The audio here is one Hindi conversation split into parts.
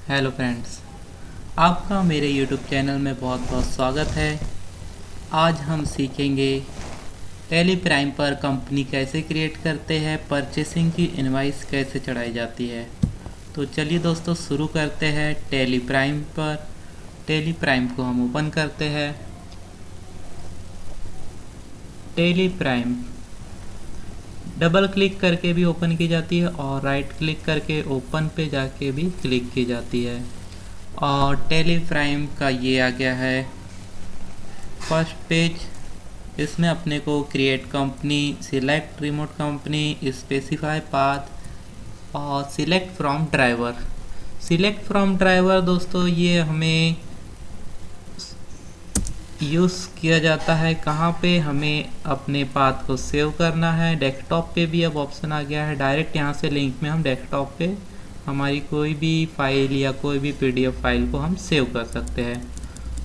हेलो फ्रेंड्स, आपका मेरे यूट्यूब चैनल में बहुत बहुत स्वागत है। आज हम सीखेंगे टैली प्राइम पर कंपनी कैसे क्रिएट करते हैं, परचेसिंग की इनवाइस कैसे चढ़ाई जाती है। तो चलिए दोस्तों शुरू करते हैं। टैली प्राइम पर टैली प्राइम को हम ओपन करते हैं। टैली प्राइम डबल क्लिक करके भी ओपन की जाती है और राइट क्लिक करके ओपन पे जाके भी क्लिक की जाती है। और टैली प्राइम का ये आ गया है फर्स्ट पेज। इसमें अपने को create company, select remote company, specify path और select from driver. Select from driver दोस्तों ये हमें यूज़ किया जाता है कहाँ पे, हमें अपने पाथ को सेव करना है। डेस्कटॉप पे भी अब ऑप्शन आ गया है, डायरेक्ट यहाँ से लिंक में हम डेस्कटॉप पे हमारी कोई भी फाइल या कोई भी पीडीएफ फाइल को हम सेव कर सकते हैं।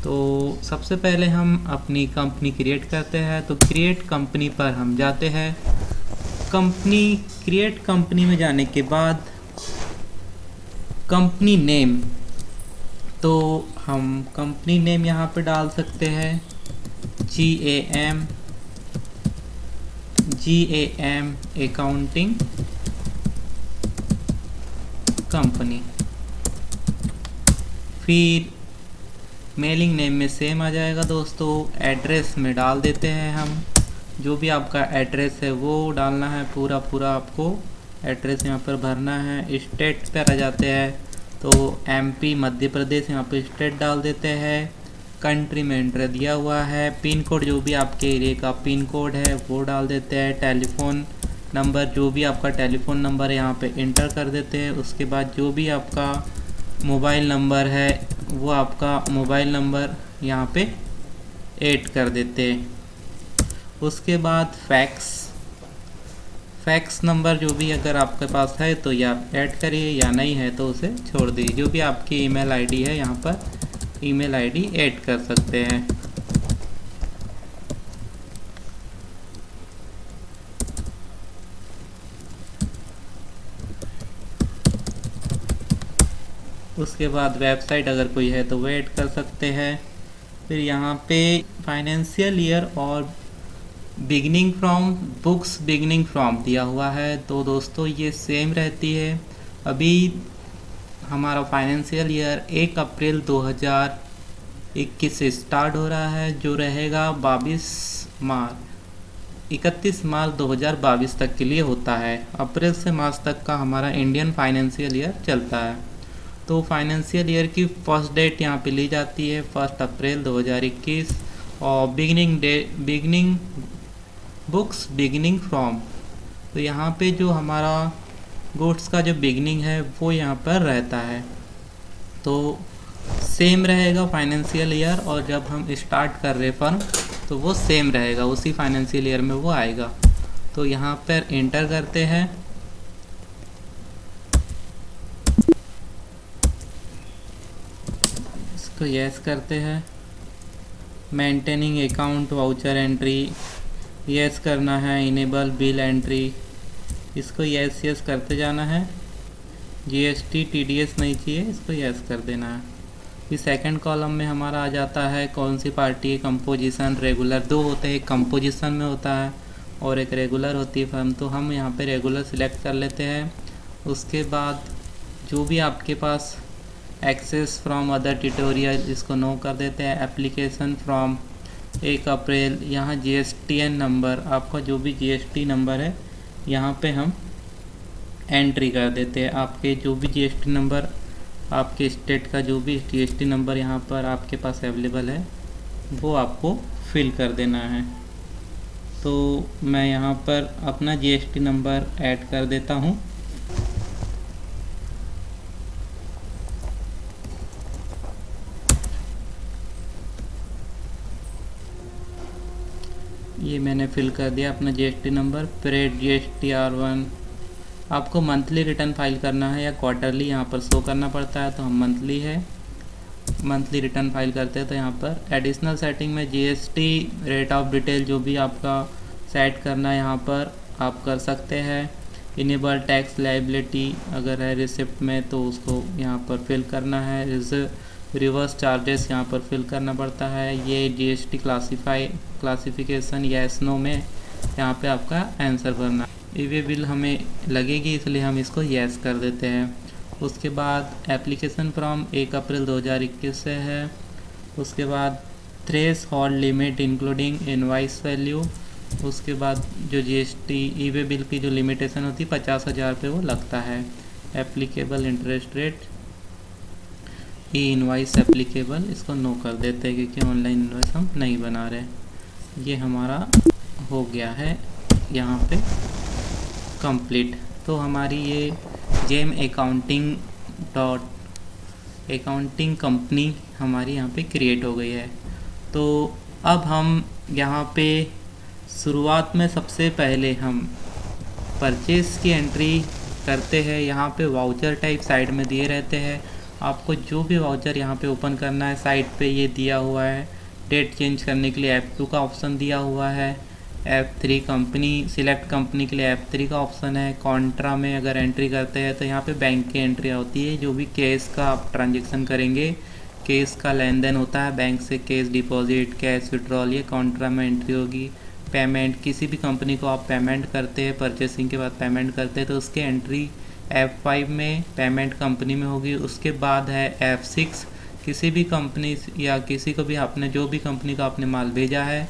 तो सबसे पहले हम अपनी कंपनी क्रिएट करते हैं। तो क्रिएट कंपनी पर हम जाते हैं। क्रिएट कंपनी में जाने के बाद कंपनी नेम, तो हम कंपनी नेम यहाँ पे डाल सकते हैं GAM अकाउंटिंग कंपनी। फिर मेलिंग नेम में सेम आ जाएगा दोस्तों। एड्रेस में डाल देते हैं हम, जो भी आपका एड्रेस है वो डालना है, पूरा आपको एड्रेस यहाँ पर भरना है। स्टेट पर आ जाते हैं तो MP मध्य प्रदेश यहाँ पे स्टेट डाल देते हैं। कंट्री में एंटर दिया हुआ है। पिन कोड जो भी आपके एरिया का पिन कोड है वो डाल देते हैं। टेलीफोन नंबर, जो भी आपका टेलीफोन नंबर है यहाँ पे इंटर कर देते हैं। उसके बाद जो भी आपका मोबाइल नंबर है वो आपका मोबाइल नंबर यहाँ पे ऐड कर देते हैं। उसके बाद फैक्स नंबर जो भी अगर आपके पास है तो या ऐड करिए, या नहीं है तो उसे छोड़ दीजिए। जो भी आपकी ईमेल आईडी है यहाँ पर ईमेल आईडी ऐड कर सकते हैं। उसके बाद वेबसाइट अगर कोई है तो वो ऐड कर सकते हैं। फिर यहाँ पे फाइनेंशियल ईयर और बिगिनिंग फ्रॉम दिया हुआ है। तो दोस्तों ये सेम रहती है। अभी हमारा फाइनेंशियल ईयर 1 अप्रैल 2021 से स्टार्ट हो रहा है, जो रहेगा 31 मार्च 2022 तक के लिए होता है। अप्रैल से मार्च तक का हमारा इंडियन फाइनेंशियल ईयर चलता है। तो फाइनेंशियल ईयर की फर्स्ट डेट यहाँ पे ली जाती है 1 अप्रैल 2021 और बिगिनिंग फ्रॉम। तो यहाँ पे जो हमारा गुड्स का जो बिगिनिंग है वो यहाँ पर रहता है। तो सेम रहेगा फाइनेंशियल ईयर, और जब हम स्टार्ट कर रहे फर्म तो वो सेम रहेगा, उसी फाइनेंशियल ईयर में वो आएगा। तो यहाँ पर एंटर करते हैं। इसको यस करते हैं। Maintaining account voucher entry yes करना है। इनेबल बिल एंट्री, इसको यस करते जाना है। GST TDS नहीं चाहिए, इसको यस कर देना है। फिर सेकंड कॉलम में हमारा आ जाता है कौन सी पार्टी है, कंपोजिशन, रेगुलर। दो होते हैं, एक कंपोजिशन में होता है और एक रेगुलर होती है फर्म। तो हम यहाँ पे रेगुलर सिलेक्ट कर लेते हैं। उसके बाद जो भी आपके पास एक्सेस फ्रॉम अदर ट्यूटोरियल, इसको नो कर देते हैं। एप्लीकेशन फ्रॉम 1 अप्रैल, यहाँ GSTN नंबर, आपका जो भी GST नंबर है यहाँ पे हम एंट्री कर देते हैं। आपके जो भी GST नंबर, आपके स्टेट का जो भी GST नंबर यहाँ पर आपके पास अवेलेबल है वो आपको फिल कर देना है। तो मैं यहाँ पर अपना GST नंबर ऐड कर देता हूँ। ये मैंने फिल कर दिया अपना GST number. Parade GST R1। आपको मंथली रिटर्न फाइल करना है या क्वार्टरली यहाँ पर शो करना पड़ता है, तो हम मंथली रिटर्न फाइल करते हैं। तो यहाँ पर एडिशनल सेटिंग में GST रेट ऑफ डिटेल जो भी आपका सेट करना है यहाँ पर आप कर सकते हैं। इनेबल टैक्स लायबिलिटी अगर है रिसिप्ट में तो उसको यहाँ पर फिल करना है। रिवर्स चार्जेस यहाँ पर फिल करना पड़ता है। ये जीएसटी क्लासिफिकेशन यस नो में यहाँ पे आपका आंसर भरना। ई-वे बिल हमें लगेगी इसलिए हम इसको यस कर देते हैं। उसके बाद एप्लीकेशन फ्रॉम 1 अप्रैल 2021 से है। उसके बाद threshold limit including invoice value. उसके बाद जो जीएसटी ई-वे बिल की जो लिमिटेशन होती है 50,000 पे वो लगता है। एप्लीकेबल इंटरेस्ट रेट ई इनवाइस एप्लीकेबल, इसको नो कर देते हैं क्योंकि ऑनलाइन इनवाइस हम नहीं बना रहे। ये हमारा हो गया है यहाँ पे कंप्लीट। तो हमारी ये जेम अकाउंटिंग कंपनी हमारी यहाँ पे क्रिएट हो गई है। तो अब हम यहाँ पे शुरुआत में सबसे पहले हम परचेस की एंट्री करते हैं। यहाँ पे वाउचर टाइप साइड में दिए रहते हैं। आपको जो भी वाउचर यहाँ पे ओपन करना है साइड पे ये दिया हुआ है। डेट चेंज करने के लिए F2 का ऑप्शन दिया हुआ है। F3 कंपनी सिलेक्ट कंपनी के लिए F3 का ऑप्शन है। कॉन्ट्रा में अगर एंट्री करते हैं तो यहाँ पे बैंक की एंट्री होती है। जो भी कैश का आप ट्रांजेक्शन करेंगे, कैश का लेन देन होता है बैंक से, कैश डिपॉजिट, कैश विड्रॉल, ये कॉन्ट्रा में एंट्री होगी। पेमेंट, किसी भी कंपनी को आप पेमेंट करते हैं, परचेसिंग के बाद पेमेंट करते हैं तो उसकी एंट्री F5 में पेमेंट कंपनी में होगी। उसके बाद है F6, किसी भी कंपनी या किसी को भी आपने जो भी कंपनी का आपने माल भेजा है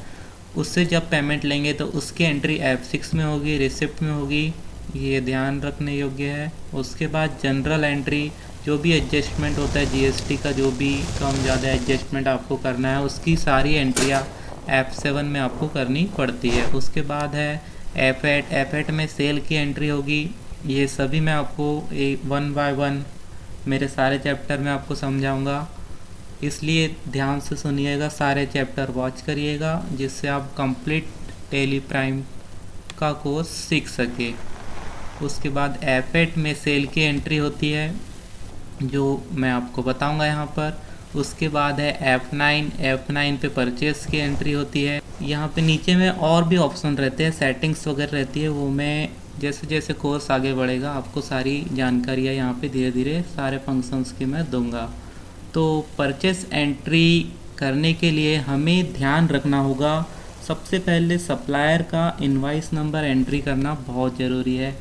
उससे जब पेमेंट लेंगे तो उसकी एंट्री F6 में होगी, रिसिप्ट में होगी। ये ध्यान रखने योग्य है। उसके बाद जनरल एंट्री, जो भी एडजस्टमेंट होता है जीएसटी का, जो भी कम ज़्यादा एडजस्टमेंट आपको करना है उसकी सारी एंट्रियाँ F7 में आपको करनी पड़ती है। उसके बाद है F8 में सेल की एंट्री होगी। ये सभी मैं आपको 1 बाय 1 मेरे सारे चैप्टर में आपको समझाऊंगा, इसलिए ध्यान से सुनिएगा, सारे चैप्टर वॉच करिएगा जिससे आप कंप्लीट टैली प्राइम का कोर्स सीख सके। उसके बाद F8 में सेल की एंट्री होती है जो मैं आपको बताऊंगा यहाँ पर। उसके बाद है F9 पे परचेस की एंट्री होती है। यहाँ पे नीचे में और भी ऑप्शन रहते हैं, सेटिंग्स वगैरह रहती है, वो मैं जैसे जैसे कोर्स आगे बढ़ेगा आपको सारी जानकारियाँ यहाँ पे धीरे धीरे सारे फंक्शंस की मैं दूंगा। तो परचेस एंट्री करने के लिए हमें ध्यान रखना होगा, सबसे पहले सप्लायर का इनवाइस नंबर एंट्री करना बहुत ज़रूरी है।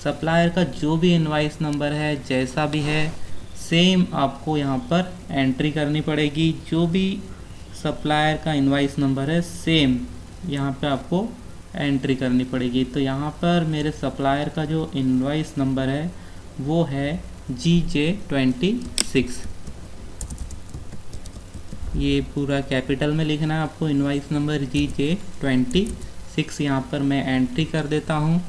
सप्लायर का जो भी इनवाइस नंबर है जैसा भी है सेम आपको यहाँ पर एंट्री करनी पड़ेगी। जो भी सप्लायर का इनवाइस नंबर है सेम यहाँ पे आपको एंट्री करनी पड़ेगी। तो यहाँ पर मेरे सप्लायर का जो इनवाइस नंबर है वो है GJ26। ये पूरा कैपिटल में लिखना है आपको, इनवाइस नंबर GJ26। यहाँ पर मैं एंट्री कर देता हूँ।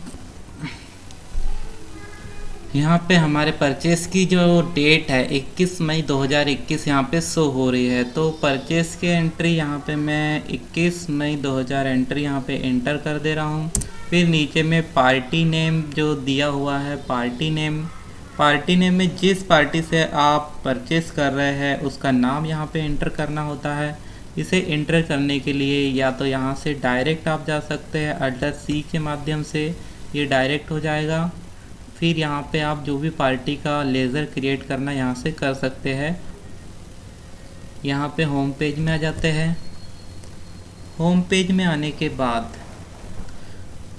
यहाँ पे हमारे परचेस की जो डेट है 21 मई 2021 यहाँ पे शो हो रही है। तो परचेस की एंट्री यहाँ पे मैं 21 मई 2000 एंट्री यहाँ पे एंटर कर दे रहा हूँ। फिर नीचे में पार्टी नेम जो दिया हुआ है, पार्टी नेम में जिस पार्टी से आप परचेस कर रहे हैं उसका नाम यहाँ पे एंटर करना होता है। इसे एंटर करने के लिए या तो यहाँ से डायरेक्ट आप जा सकते हैं, Alt+C के माध्यम से ये डायरेक्ट हो जाएगा। फिर यहाँ पे आप जो भी पार्टी का लेज़र क्रिएट करना यहाँ से कर सकते हैं। यहाँ पे होम पेज में आ जाते हैं। होम पेज में आने के बाद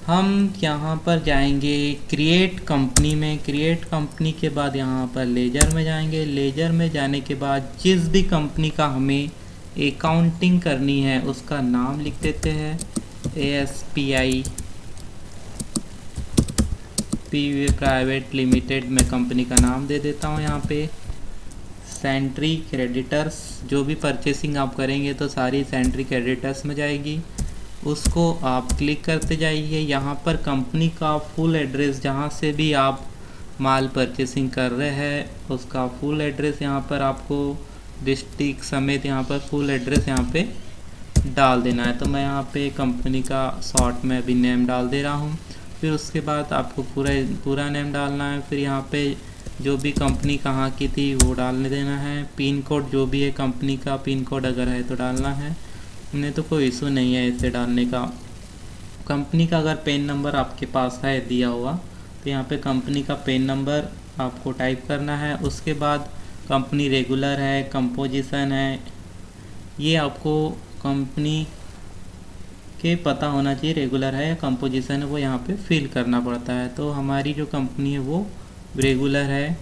हम यहाँ पर जाएंगे क्रिएट कंपनी में। क्रिएट कंपनी के बाद यहाँ पर लेजर में जाएंगे। लेजर में जाने के बाद जिस भी कंपनी का हमें अकाउंटिंग करनी है उसका नाम लिख देते हैं। ASPI प्राइवेट लिमिटेड में कंपनी का नाम दे देता हूँ। यहाँ पे सेंट्री क्रेडिटर्स, जो भी परचेसिंग आप करेंगे तो सारी सेंट्री क्रेडिटर्स में जाएगी, उसको आप क्लिक करते जाइए। यहाँ पर कंपनी का फुल एड्रेस, जहाँ से भी आप माल परचेसिंग कर रहे हैं उसका फुल एड्रेस यहाँ पर आपको डिस्ट्रिक्ट समेत यहाँ पर फुल एड्रेस यहाँ पे डाल देना है। तो मैं यहाँ पे कंपनी का शॉर्ट में अभी नेम डाल दे रहा हूँ। फिर उसके बाद आपको पूरा नेम डालना है। फिर यहाँ पे जो भी कंपनी कहाँ की थी वो डालने देना है। पिन कोड जो भी है कंपनी का पिन कोड अगर है तो डालना है, उन्हें तो कोई इशू नहीं है इसे डालने का। कंपनी का अगर पेन नंबर आपके पास है दिया हुआ तो यहाँ पे कंपनी का पेन नंबर आपको टाइप करना है। उसके बाद कंपनी रेगुलर है, कंपोजिशन है, ये आपको कंपनी के पता होना चाहिए, रेगुलर है या कंपोजिशन है, वो यहाँ पे फिल करना पड़ता है। तो हमारी जो कंपनी है वो रेगुलर है।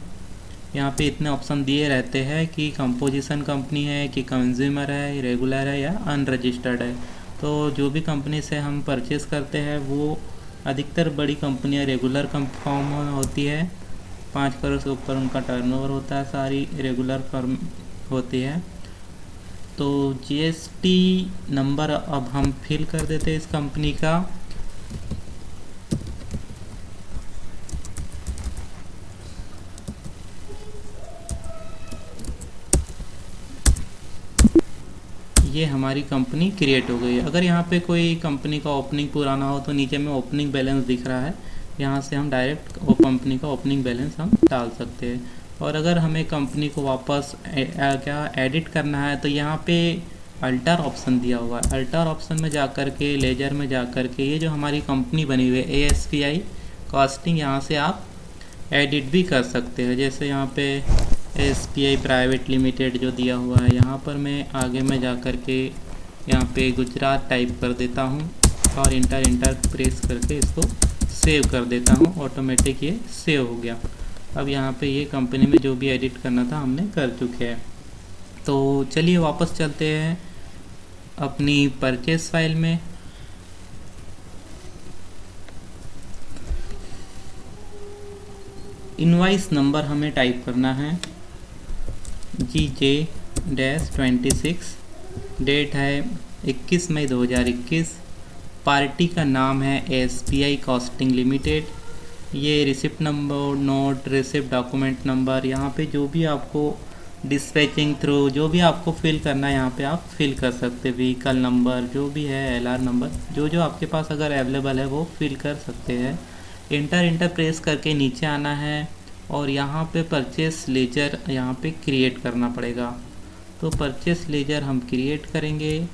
यहाँ पे इतने ऑप्शन दिए रहते हैं कि कंपोजिशन कंपनी है कि कंज्यूमर है, रेगुलर है या अनरजिस्टर्ड है। तो जो भी कंपनी से हम परचेज़ करते हैं वो अधिकतर बड़ी कंपनियाँ रेगुलर फॉर्म होती है, 5 करोड़ से ऊपर उनका टर्नओवर होता है, सारी रेगुलर फर्म होती है। तो जीएसटी नंबर अब हम फिल कर देते हैं इस कंपनी का। ये हमारी कंपनी क्रिएट हो गई है। अगर यहाँ पे कोई कंपनी का ओपनिंग पुराना हो तो नीचे में ओपनिंग बैलेंस दिख रहा है, यहाँ से हम डायरेक्ट वो कंपनी का ओपनिंग बैलेंस हम डाल सकते हैं। और अगर हमें कंपनी को वापस एडिट करना है तो यहाँ पे अल्टर ऑप्शन दिया हुआ है। अल्टर ऑप्शन में जा कर के, लेजर में जा कर के, ये जो हमारी कंपनी बनी हुई है ASPI कॉस्टिंग, यहाँ से आप एडिट भी कर सकते हैं। जैसे यहाँ पे ASPI प्राइवेट लिमिटेड जो दिया हुआ है, यहाँ पर मैं आगे में जा कर के यहाँ पे गुजरात टाइप कर देता हूँ और इंटर प्रेस करके इसको सेव कर देता हूँ। ऑटोमेटिक ये सेव हो गया। अब यहाँ पे ये कंपनी में जो भी एडिट करना था हमने कर चुके हैं। तो चलिए वापस चलते हैं अपनी परचेस फाइल में। इनवाइस नंबर हमें टाइप करना है GJ-26, डेट है 21 मई 2021, पार्टी का नाम है ASPI कॉस्टिंग लिमिटेड, ये receipt number, note, receipt document number, यहाँ पे जो भी आपको डिस्पैचिंग थ्रू जो भी आपको फिल करना है यहाँ पे आप फिल कर सकते हैं। व्हीकल नंबर जो भी है, LR नंबर, जो आपके पास अगर अवेलेबल है वो फिल कर सकते हैं। इंटर प्रेस करके नीचे आना है और यहाँ पे परचेस लेजर यहाँ पे क्रिएट करना पड़ेगा। तो परचेस लेजर हम क्रिएट करेंगे,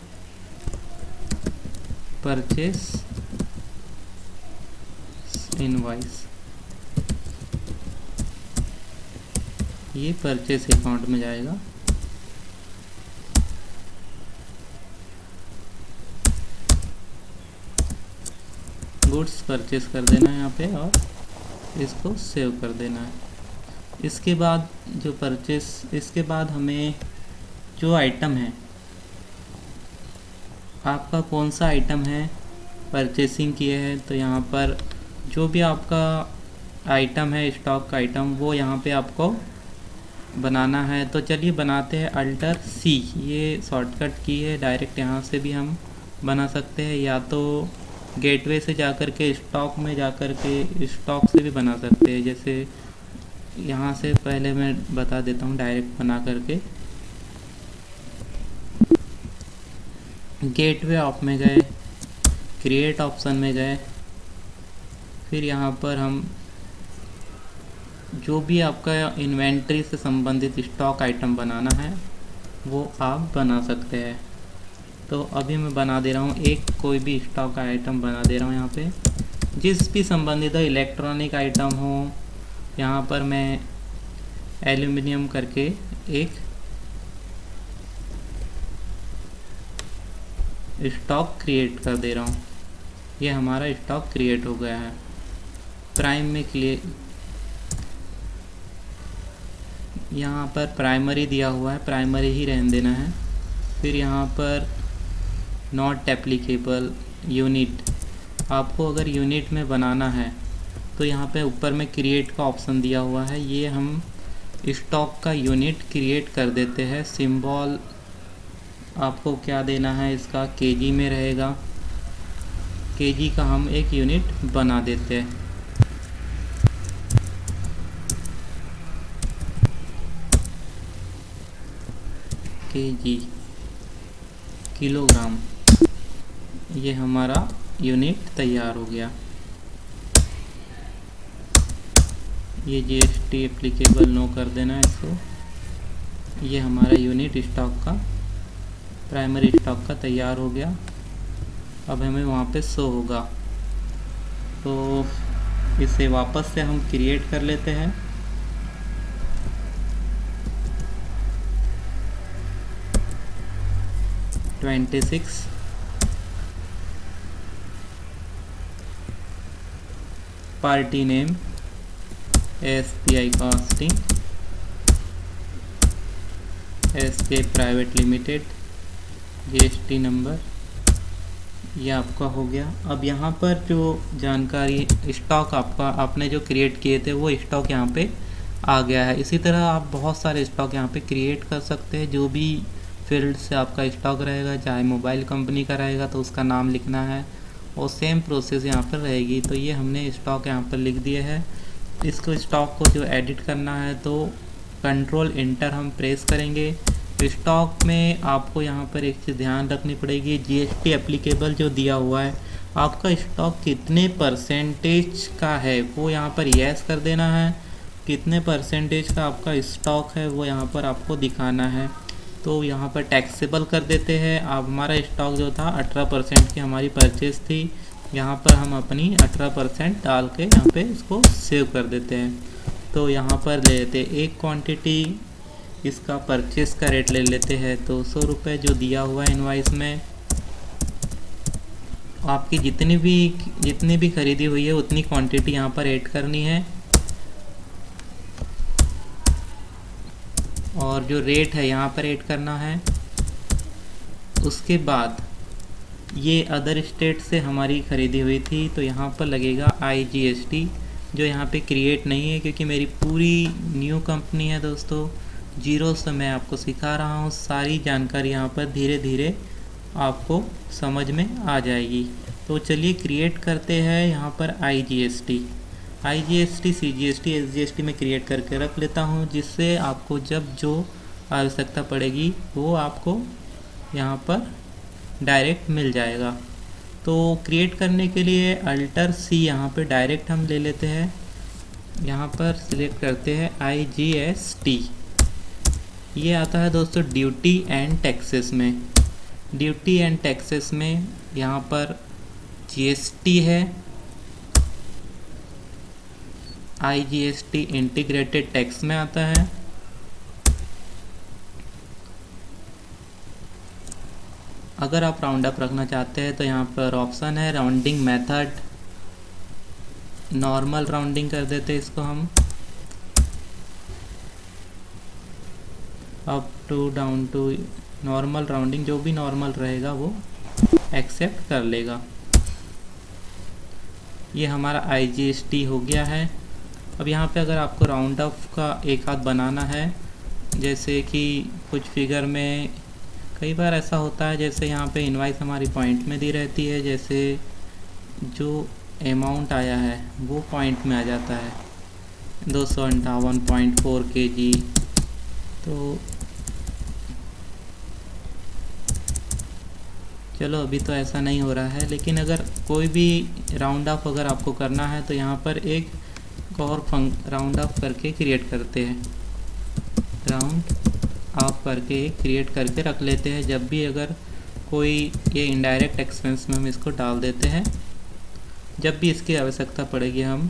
परचेस इनवाइस, ये परचेस अकाउंट में जाएगा। गुड्स परचेस कर देना है यहाँ पे और इसको सेव कर देना है। इसके बाद जो परचेस, इसके बाद हमें जो आइटम है, आपका कौन सा आइटम है परचेसिंग किए हैं, तो यहाँ पर जो भी आपका आइटम है, स्टॉक का आइटम, वो यहाँ पे आपको बनाना है। तो चलिए बनाते हैं अल्टर C, ये शॉर्टकट की है, डायरेक्ट यहाँ से भी हम बना सकते हैं, या तो गेटवे से जाकर के स्टॉक में जाकर के स्टॉक से भी बना सकते हैं। जैसे यहाँ से पहले मैं बता देता हूँ, डायरेक्ट बना करके गेटवे ऑफ में गए, क्रिएट ऑप्शन में गए, फिर यहाँ पर हम जो भी आपका इन्वेंट्री से संबंधित स्टॉक आइटम बनाना है वो आप बना सकते हैं। तो अभी मैं बना दे रहा हूँ एक कोई भी स्टॉक का आइटम बना दे रहा हूँ। यहाँ पे जिस भी संबंधित हो, इलेक्ट्रॉनिक आइटम हो, यहाँ पर मैं एल्यूमिनियम करके एक स्टॉक क्रिएट कर दे रहा हूँ। ये हमारा स्टॉक क्रिएट हो गया है। प्राइम में क्लियर, यहाँ पर प्राइमरी दिया हुआ है, प्राइमरी ही रहने देना है। फिर यहाँ पर नॉट एप्लीकेबल यूनिट, आपको अगर यूनिट में बनाना है तो यहाँ पे ऊपर में क्रिएट का ऑप्शन दिया हुआ है, ये हम स्टॉक का यूनिट क्रिएट कर देते हैं। सिंबल आपको क्या देना है, इसका केजी में रहेगा, केजी का हम एक यूनिट बना देते हैं। केजी किलोग्राम, ये हमारा यूनिट तैयार हो गया। ये GST एप्लीकेबल नो कर देना है इसको। ये हमारा यूनिट स्टॉक का, प्राइमरी स्टॉक का तैयार हो गया। अब हमें वहाँ पे शो होगा। तो इसे वापस से हम क्रिएट कर लेते हैं। $26 party name SBI casting SK private limited, GST number, ये आपका हो गया। अब यहाँ पर जो जानकारी स्टॉक आपने जो क्रिएट किए थे वो स्टॉक यहाँ पे आ गया है। इसी तरह आप बहुत सारे स्टॉक यहाँ पे क्रिएट कर सकते हैं। जो भी फील्ड से आपका स्टॉक रहेगा, चाहे मोबाइल कंपनी का रहेगा तो उसका नाम लिखना है और सेम प्रोसेस यहाँ पर रहेगी। तो ये हमने स्टॉक यहाँ पर लिख दिया है। इसको स्टॉक को जो एडिट करना है तो कंट्रोल इंटर हम प्रेस करेंगे। स्टॉक में आपको यहाँ पर एक चीज़ ध्यान रखनी पड़ेगी, GST एप्लीकेबल जो दिया हुआ है, आपका स्टॉक कितने परसेंटेज का है वो यहाँ पर यस कर देना है। कितने परसेंटेज का आपका स्टॉक है वो यहाँ पर आपको दिखाना है। तो यहाँ पर टैक्सेबल कर देते हैं। अब हमारा स्टॉक जो था 18% की हमारी परचेज थी, यहाँ पर हम अपनी 18% डाल के यहाँ पे इसको सेव कर देते हैं। तो यहाँ पर ले लेते हैं एक क्वांटिटी, इसका परचेस का रेट ले लेते हैं 200 रुपये जो दिया हुआ है इनवाइस में। आपकी जितनी भी खरीदी हुई है उतनी क्वांटिटी यहाँ पर ऐड करनी है। और जो रेट है यहाँ पर ऐड करना है। उसके बाद ये अदर स्टेट से हमारी ख़रीदी हुई थी तो यहाँ पर लगेगा IGST, जो यहाँ पे क्रिएट नहीं है क्योंकि मेरी पूरी न्यू कंपनी है दोस्तों। जीरो से मैं आपको सिखा रहा हूँ, सारी जानकारी यहाँ पर धीरे धीरे आपको समझ में आ जाएगी। तो चलिए क्रिएट करते हैं यहाँ पर IGST, CGST, SGST में क्रिएट करके रख लेता हूँ, जिससे आपको जब जो आवश्यकता पड़ेगी वो आपको यहाँ पर डायरेक्ट मिल जाएगा। तो क्रिएट करने के लिए Alt+C यहाँ पे डायरेक्ट हम ले लेते हैं। यहाँ पर सिलेक्ट करते हैं IGST। ये आता है दोस्तों ड्यूटी एंड टैक्सेस में। ड्यूटी एंड टैक्सेस में यहाँ पर GST है, IGST इंटीग्रेटेड टैक्स में आता है। अगर आप राउंड अप रखना चाहते हैं तो यहाँ पर ऑप्शन है राउंडिंग मेथड, नॉर्मल राउंडिंग कर देते हैं इसको हम, up to down to normal rounding, जो भी नॉर्मल रहेगा वो एक्सेप्ट कर लेगा। ये हमारा IGST हो गया है। अब यहाँ पे अगर आपको राउंड अप का एक आध बनाना है, जैसे कि कुछ फिगर में कई बार ऐसा होता है, जैसे यहाँ पे इनवाइस हमारी पॉइंट में दी रहती है, जैसे जो अमाउंट आया है वो पॉइंट में आ जाता है 258.4 kg। तो चलो अभी तो ऐसा नहीं हो रहा है, लेकिन अगर कोई भी राउंड ऑफ अगर आपको करना है तो यहाँ पर एक और राउंड ऑफ करके क्रिएट करते हैं, राउंड ऑफ करके क्रिएट करके रख लेते हैं। जब भी अगर कोई ये इनडायरेक्ट एक्सपेंस में हम इसको डाल देते हैं, जब भी इसकी आवश्यकता पड़ेगी हम,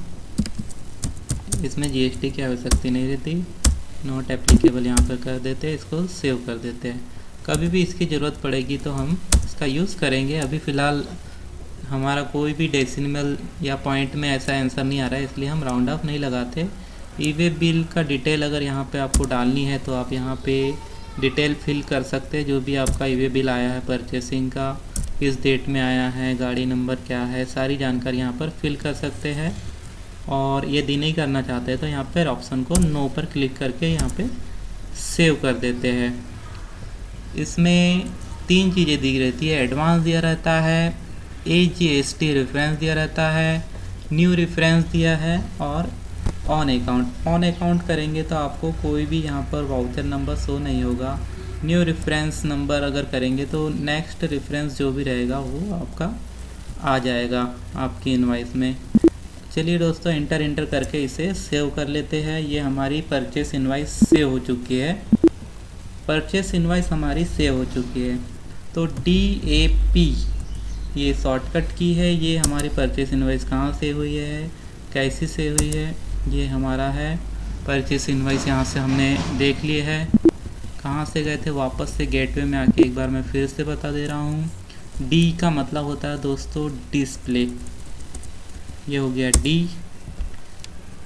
इसमें GST की आवश्यकता नहीं रहती, नॉट एप्लीकेबल यहाँ पर कर देते हैं, इसको सेव कर देते हैं। कभी भी इसकी ज़रूरत पड़ेगी तो हम इसका यूज़ करेंगे। अभी फ़िलहाल हमारा कोई भी डेसिमल या पॉइंट में ऐसा आंसर नहीं आ रहा है, इसलिए हम राउंड ऑफ नहीं लगाते। ई-वे बिल का डिटेल अगर यहाँ पे आपको डालनी है तो आप यहाँ पे डिटेल फिल कर सकते हैं, जो भी आपका ई-वे बिल आया है परचेसिंग का, किस डेट में आया है, गाड़ी नंबर क्या है, सारी जानकारी यहाँ पर फिल कर सकते हैं। और यदि नहीं करना चाहते हैं तो यहाँ पर ऑप्शन को नो पर क्लिक करके यहाँ पे सेव कर देते हैं। इसमें 3 चीज़ें दी रहती है, एडवांस दिया रहता है, AGST रेफरेंस दिया रहता है, न्यू रेफरेंस दिया है, और ऑन अकाउंट करेंगे तो आपको कोई भी यहाँ पर वाउचर नंबर शो नहीं होगा। न्यू रेफरेंस नंबर अगर करेंगे तो नेक्स्ट रेफरेंस जो भी रहेगा वो आपका आ जाएगा आपकी इनवाइस में। चलिए दोस्तों इंटर करके इसे सेव कर लेते हैं। ये हमारी परचेस इनवाइस सेव हो चुकी है, परचेस इनवाइस हमारी सेव हो चुकी है। तो DAP ये शॉर्टकट की है। ये हमारी परचेस इनवाइस कहाँ सेव हुई है, कैसी से हुई है, ये हमारा है परचेस इनवाइस। यहाँ से हमने देख लिए है। कहाँ से गए थे, वापस से गेटवे में आके एक बार मैं फिर से बता दे रहा हूँ। डी का मतलब होता है दोस्तों डिस्प्ले, ये हो गया डी।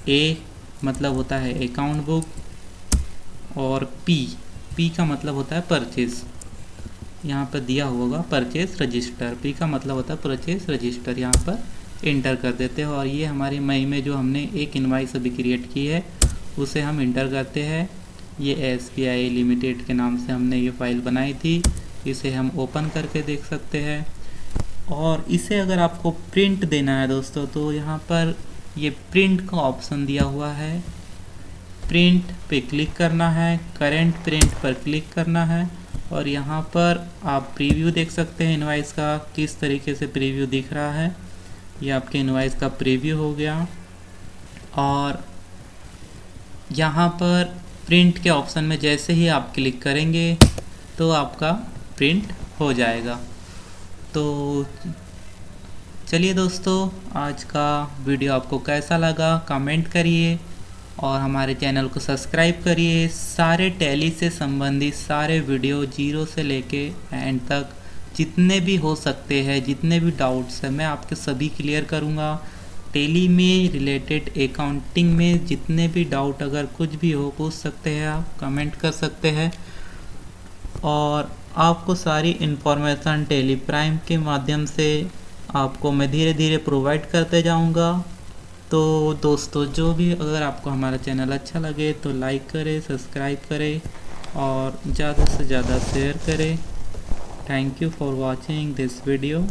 ए मतलब होता है अकाउंट बुक, और पी का मतलब होता है परचेस। यहाँ पर दिया होगा परचेस रजिस्टर, पी का मतलब होता है परचेस रजिस्टर। यहाँ पर इंटर कर देते हैं और ये हमारी मई में जो हमने एक इनवाइस अभी क्रिएट की है उसे हम इंटर करते हैं। ये SBI लिमिटेड के नाम से हमने ये फ़ाइल बनाई थी, इसे हम ओपन करके देख सकते हैं। और इसे अगर आपको प्रिंट देना है दोस्तों तो यहाँ पर ये प्रिंट का ऑप्शन दिया हुआ है, प्रिंट पे क्लिक करना है, करेंट प्रिंट पर क्लिक करना है और यहाँ पर आप प्रीव्यू देख सकते हैं इनवाइस का, किस तरीके से प्रीव्यू दिख रहा है। ये आपके इनवाइस का प्रीव्यू हो गया। और यहाँ पर प्रिंट के ऑप्शन में जैसे ही आप क्लिक करेंगे तो आपका प्रिंट हो जाएगा। तो चलिए दोस्तों, आज का वीडियो आपको कैसा लगा कमेंट करिए और हमारे चैनल को सब्सक्राइब करिए। सारे टैली से संबंधित सारे वीडियो जीरो से लेके एंड तक जितने भी हो सकते हैं, जितने भी डाउट्स हैं, मैं आपके सभी क्लियर करूँगा। टैली में रिलेटेड अकाउंटिंग में जितने भी डाउट अगर कुछ भी हो पूछ सकते हैं, आप कमेंट कर सकते हैं और आपको सारी इन्फॉर्मेशन टैली प्राइम के माध्यम से आपको मैं धीरे धीरे प्रोवाइड करते जाऊंगा। तो दोस्तों, जो भी अगर आपको हमारा चैनल अच्छा लगे तो लाइक करें, सब्सक्राइब करें और ज़्यादा से ज़्यादा शेयर करें। Thank you for watching this video.